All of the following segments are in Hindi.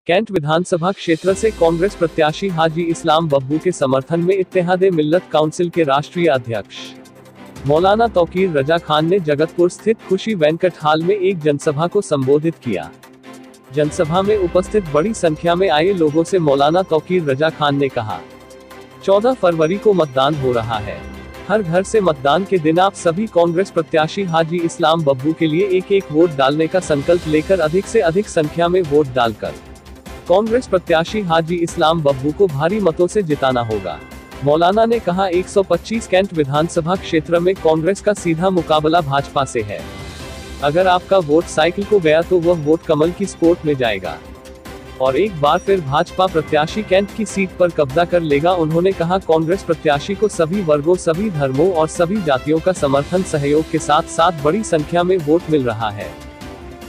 कैंट विधानसभा क्षेत्र से कांग्रेस प्रत्याशी हाजी इस्लाम बब्बू के समर्थन में इत्तेहादे मिल्लत काउंसिल के राष्ट्रीय अध्यक्ष मौलाना तौकीर रजा खान ने जगतपुर स्थित खुशी वेंकट हॉल में एक जनसभा को संबोधित किया। जनसभा में उपस्थित बड़ी संख्या में आए लोगों से मौलाना तौकीर रजा खान ने कहा, 14 फरवरी को मतदान हो रहा है। हर घर से मतदान के दिन आप सभी कांग्रेस प्रत्याशी हाजी इस्लाम बब्बू के लिए एक एक वोट डालने का संकल्प लेकर अधिक से अधिक संख्या में वोट डालकर कांग्रेस प्रत्याशी हाजी इस्लाम बब्बू को भारी मतों से जिताना होगा। मौलाना ने कहा, 125 कैंट विधानसभा क्षेत्र में कांग्रेस का सीधा मुकाबला भाजपा से है। अगर आपका वोट साइकिल को गया तो वह वोट कमल की सपोर्ट में जाएगा और एक बार फिर भाजपा प्रत्याशी कैंट की सीट पर कब्जा कर लेगा। उन्होंने कहा, कांग्रेस प्रत्याशी को सभी वर्गों, सभी धर्मों और सभी जातियों का समर्थन सहयोग के साथ साथ बड़ी संख्या में वोट मिल रहा है।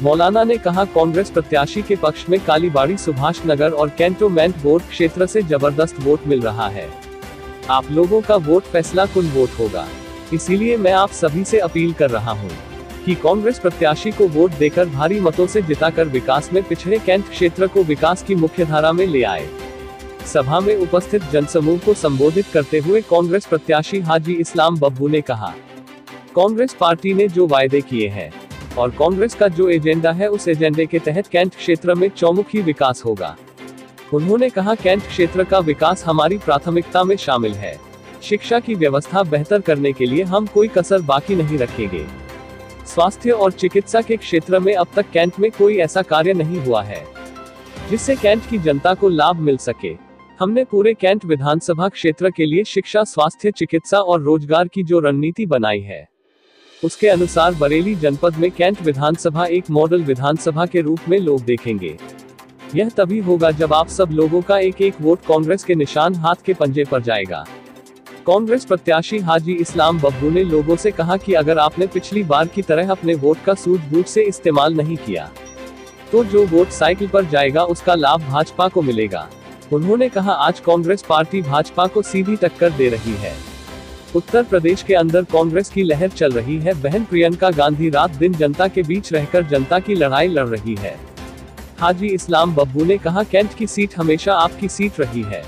मौलाना ने कहा, कांग्रेस प्रत्याशी के पक्ष में कालीबाड़ी, सुभाष नगर और कैंटोनमेंट बोर्ड क्षेत्र से जबरदस्त वोट मिल रहा है। आप लोगों का वोट फैसला कुन वोट होगा। इसीलिए मैं आप सभी से अपील कर रहा हूं कि कांग्रेस प्रत्याशी को वोट देकर भारी मतों से जिताकर विकास में पिछड़े कैंट क्षेत्र को विकास की मुख्यधारा में ले आए। सभा में उपस्थित जनसमूह को संबोधित करते हुए कांग्रेस प्रत्याशी हाजी इस्लाम बब्बू ने कहा, कांग्रेस पार्टी ने जो वायदे किए हैं और कांग्रेस का जो एजेंडा है, उस एजेंडे के तहत कैंट क्षेत्र में चौमुखी विकास होगा। उन्होंने कहा, कैंट क्षेत्र का विकास हमारी प्राथमिकता में शामिल है। शिक्षा की व्यवस्था बेहतर करने के लिए हम कोई कसर बाकी नहीं रखेंगे। स्वास्थ्य और चिकित्सा के क्षेत्र में अब तक कैंट में कोई ऐसा कार्य नहीं हुआ है जिससे कैंट की जनता को लाभ मिल सके। हमने पूरे कैंट विधानसभा क्षेत्र के लिए शिक्षा, स्वास्थ्य, चिकित्सा और रोजगार की जो रणनीति बनाई है, उसके अनुसार बरेली जनपद में कैंट विधानसभा एक मॉडल विधानसभा के रूप में लोग देखेंगे। यह तभी होगा जब आप सब लोगों का एक एक वोट कांग्रेस के निशान हाथ के पंजे पर जाएगा। कांग्रेस प्रत्याशी हाजी इस्लाम बब्बू ने लोगों से कहा कि अगर आपने पिछली बार की तरह अपने वोट का सूझबूझ से इस्तेमाल नहीं किया तो जो वोट साइकिल पर जाएगा उसका लाभ भाजपा को मिलेगा। उन्होंने कहा, आज कांग्रेस पार्टी भाजपा को सीधी टक्कर दे रही है। उत्तर प्रदेश के अंदर कांग्रेस की लहर चल रही है। बहन प्रियंका गांधी रात दिन जनता के बीच रहकर जनता की लड़ाई लड़ रही है। हाजी इस्लाम बब्बू ने कहा, कैंट की सीट हमेशा आपकी सीट रही है,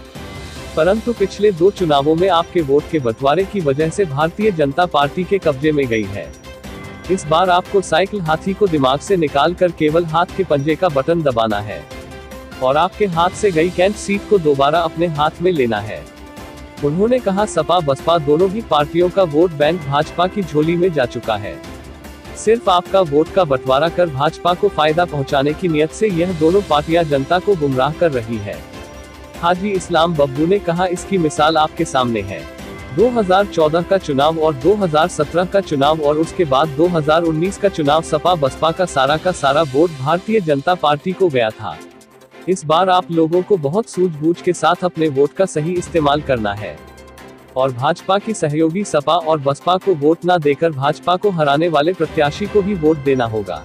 परंतु पिछले 2 चुनावों में आपके वोट के बंटवारे की वजह से भारतीय जनता पार्टी के कब्जे में गई है। इस बार आपको साइकिल हाथी को दिमाग से निकाल कर केवल हाथ के पंजे का बटन दबाना है और आपके हाथ से गई कैंट सीट को दोबारा अपने हाथ में लेना है। उन्होंने कहा, सपा बसपा दोनों ही पार्टियों का वोट बैंक भाजपा की झोली में जा चुका है। सिर्फ आपका वोट का बंटवारा कर भाजपा को फायदा पहुंचाने की नियत से यह दोनों पार्टियां जनता को गुमराह कर रही है। हाजी इस्लाम बब्बू ने कहा, इसकी मिसाल आपके सामने है। 2014 का चुनाव और 2017 का चुनाव और उसके बाद 2019 का चुनाव सपा बसपा का सारा वोट भारतीय जनता पार्टी को गया था। इस बार आप लोगों को बहुत सूझबूझ के साथ अपने वोट का सही इस्तेमाल करना है और भाजपा की सहयोगी सपा और बसपा को वोट न देकर भाजपा को हराने वाले प्रत्याशी को ही वोट देना होगा।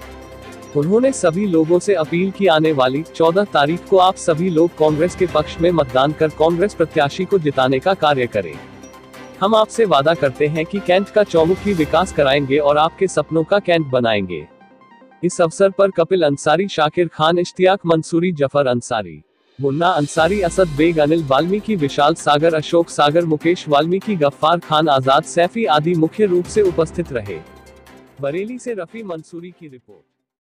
उन्होंने सभी लोगों से अपील की, आने वाली 14 तारीख को आप सभी लोग कांग्रेस के पक्ष में मतदान कर कांग्रेस प्रत्याशी को जिताने का कार्य करें। हम आपसे वादा करते हैं कि कैंट का चौमुखी विकास कराएंगे और आपके सपनों का कैंट बनाएंगे। इस अवसर पर कपिल अंसारी, शाकिर खान, इश्तियाक मंसूरी, जफर अंसारी, मुन्ना अंसारी, असद बेग, अनिल वाल्मीकि, विशाल सागर, अशोक सागर, मुकेश वाल्मीकि, गफ्फार खान, आजाद सैफी आदि मुख्य रूप से उपस्थित रहे। बरेली से रफी मंसूरी की रिपोर्ट।